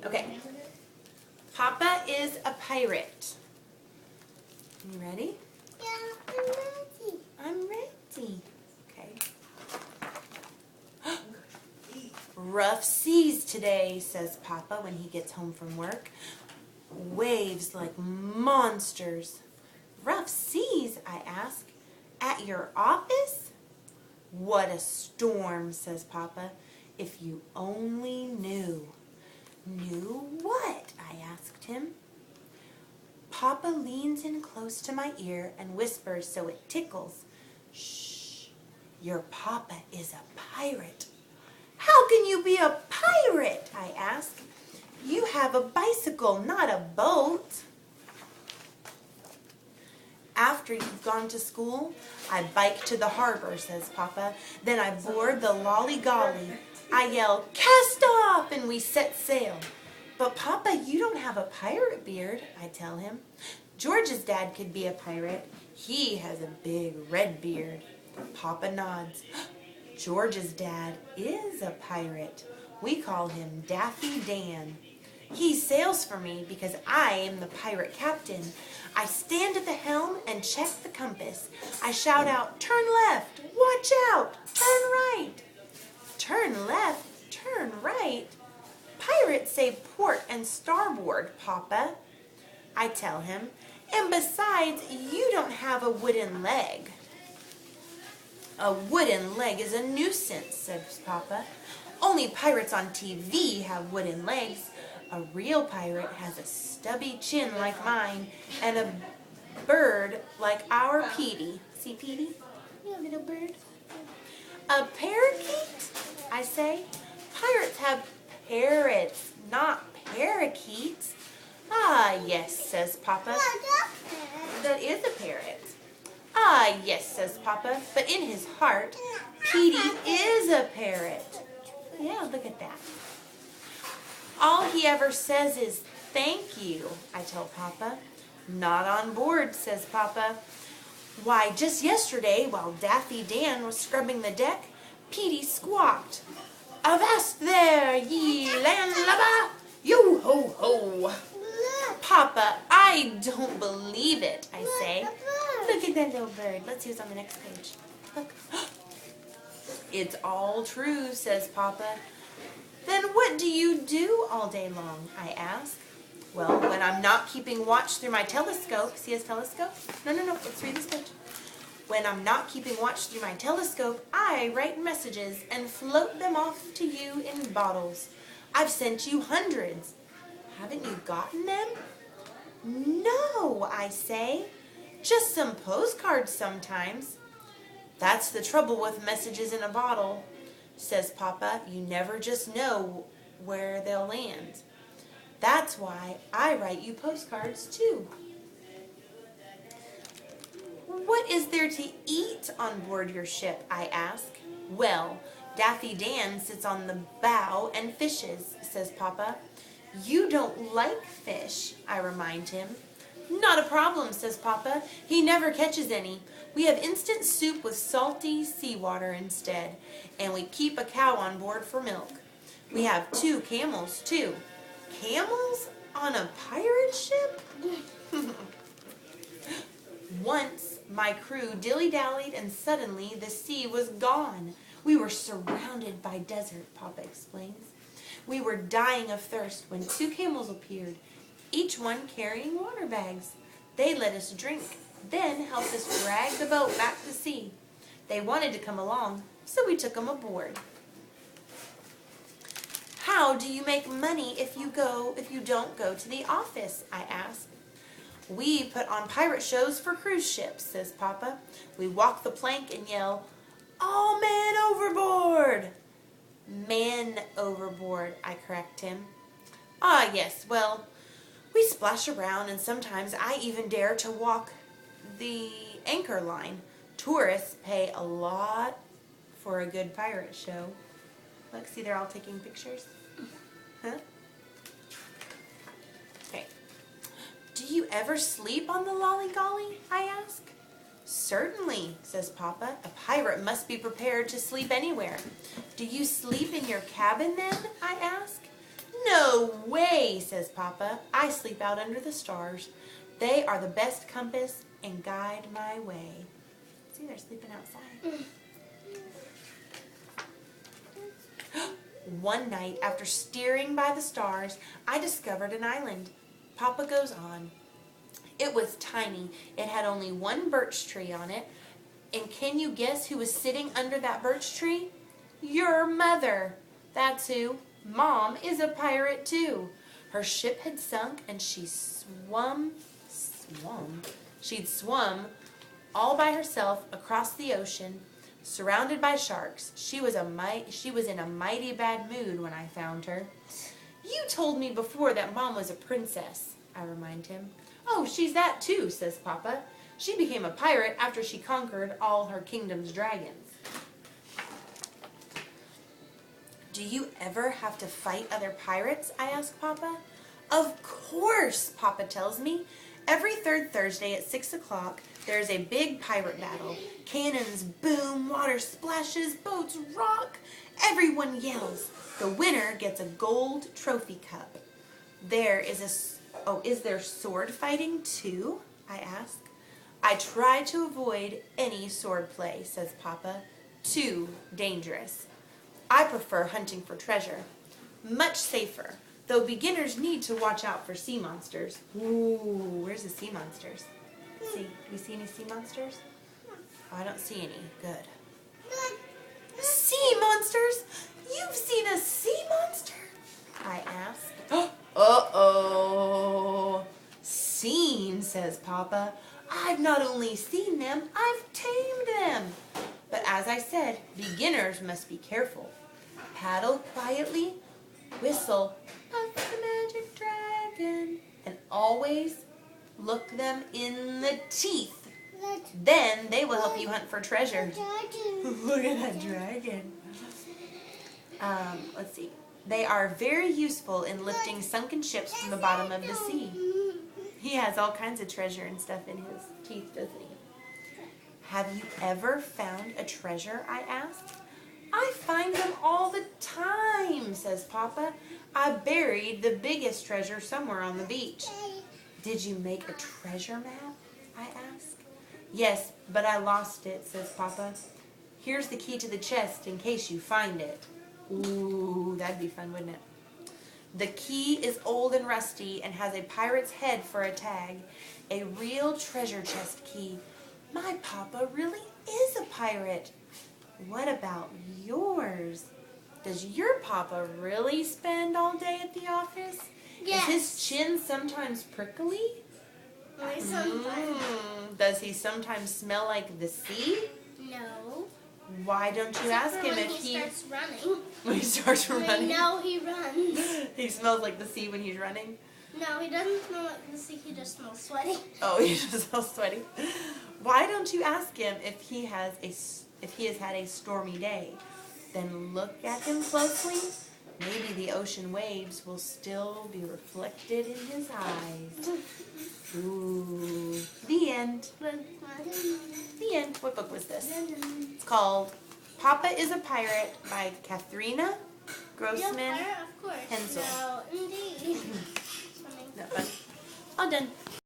Okay. Papa is a pirate. You ready? Yeah, I'm ready. I'm ready. Okay. Rough seas today, says Papa when he gets home from work. Waves like monsters. Rough seas, I ask. At your office? What a storm, says Papa. If you only knew. Knew what? I asked him. Papa leans in close to my ear and whispers so it tickles. Shh, your Papa is a pirate. How can you be a pirate? I ask. You have a bicycle, not a boat. After you've gone to school, I bike to the harbor, says Papa. Then I board the lolly-golly. I yell, cast off, and we set sail. But Papa, you don't have a pirate beard, I tell him. George's dad could be a pirate. He has a big red beard. Papa nods. George's dad is a pirate. We call him Daffy Dan. He sails for me because I am the pirate captain. I stand at the helm and check the compass. I shout out, turn left, watch out, turn right. Turn left, turn right. Pirates say port and starboard, Papa. I tell him, and besides, you don't have a wooden leg. A wooden leg is a nuisance, says Papa. Only pirates on TV have wooden legs. A real pirate has a stubby chin like mine and a bird like our Petey. See Petey? Yeah, little bird. A parakeet? I say. Pirates have parrots, not parakeets. Ah, yes, says Papa. That is a parrot. Ah, yes, says Papa, but in his heart, Petey is a parrot. Yeah, look at that. All he ever says is, thank you, I tell Papa. Not on board, says Papa. Why, just yesterday, while Daffy Dan was scrubbing the deck, Petey squawked, avast there, ye landlubber, yo-ho-ho. Papa, I don't believe it, I say. Look at that little bird. Let's see what's on the next page. Look. It's all true, says Papa. Then what do you do all day long, I ask. Well, when I'm not keeping watch through my telescope, see his telescope? No, let's read this page. When I'm not keeping watch through my telescope, I write messages and float them off to you in bottles. I've sent you hundreds. Haven't you gotten them? No, I say. Just some postcards sometimes. That's the trouble with messages in a bottle, says Papa. You never just know where they'll land. That's why I write you postcards too. What is there to eat on board your ship, I ask. Well, Daffy Dan sits on the bow and fishes, says Papa. You don't like fish, I remind him. Not a problem, says Papa. He never catches any. We have instant soup with salty seawater instead, and we keep a cow on board for milk. We have 2 camels, too. Camels on a pirate ship? Once my crew dilly-dallied and suddenly the sea was gone. We were surrounded by desert, Papa explains. We were dying of thirst when 2 camels appeared, each one carrying water bags. They let us drink, then helped us drag the boat back to sea. They wanted to come along, so we took them aboard. How do you make money if you don't go to the office, I asked. We put on pirate shows for cruise ships, says Papa. We walk the plank and yell, all men overboard! Man overboard, I correct him. Ah, yes, well, we splash around and sometimes I even dare to walk the anchor line. Tourists pay a lot for a good pirate show. Look, see, they're all taking pictures. Huh? Okay. Do you ever sleep on the lolly-golly, I ask. Certainly, says Papa. A pirate must be prepared to sleep anywhere. Do you sleep in your cabin then, I ask. No way, day, says Papa. I sleep out under the stars. They are the best compass and guide my way. See, they're sleeping outside. One night, after steering by the stars, I discovered an island. Papa goes on. It was tiny. It had only one birch tree on it. And can you guess who was sitting under that birch tree? Your mother. That's who. Mom is a pirate too. Her ship had sunk and she'd swum all by herself across the ocean, surrounded by sharks. She was in a mighty bad mood when I found her. You told me before that Mom was a princess, I remind him. Oh, she's that too, says Papa. She became a pirate after she conquered all her kingdom's dragons. Do you ever have to fight other pirates? I ask Papa. Of course, Papa tells me. Every third Thursday at 6 o'clock, there is a big pirate battle. Cannons boom, water splashes, boats rock. Everyone yells. The winner gets a gold trophy cup. Is there sword fighting too? I ask. I try to avoid any sword play, says Papa. Too dangerous. I prefer hunting for treasure. Much safer, though beginners need to watch out for sea monsters. Ooh, where's the sea monsters? Let's see, do you see any sea monsters? Oh, I don't see any. Good. Sea monsters? You've seen a sea monster? I ask. Uh-oh. Seen, says Papa. I've not only seen them, I've tamed them. But as I said, beginners must be careful. Paddle quietly, whistle, puff the magic dragon, and always look them in the teeth. Then they will help you hunt for treasure. Look at that dragon. Let's see. They are very useful in lifting sunken ships from the bottom of the sea. He has all kinds of treasure and stuff in his teeth, doesn't he? Have you ever found a treasure? I asked. I find them all the time, says Papa. I buried the biggest treasure somewhere on the beach. Did you make a treasure map? I asked. Yes, but I lost it, says Papa. Here's the key to the chest in case you find it. Ooh, that'd be fun, wouldn't it? The key is old and rusty and has a pirate's head for a tag. A real treasure chest key. My Papa really is a pirate. What about yours? Does your Papa really spend all day at the office? Yes. Is his chin sometimes prickly? Sometimes. Does he sometimes smell like the sea? No. Why don't you ask him if he starts running. When he starts running? I know he runs. He smells like the sea when he's running? No, he doesn't smell like the sea. He just smells sweaty. Oh, he just smells sweaty. Why don't you ask him if he has had a stormy day? Then look at him closely. Maybe the ocean waves will still be reflected in his eyes. Ooh. The end. The end. What book was this? It's called Papa is a Pirate by Katharina Grossman Of course. Hensel. No, indeed. Not fun. All done.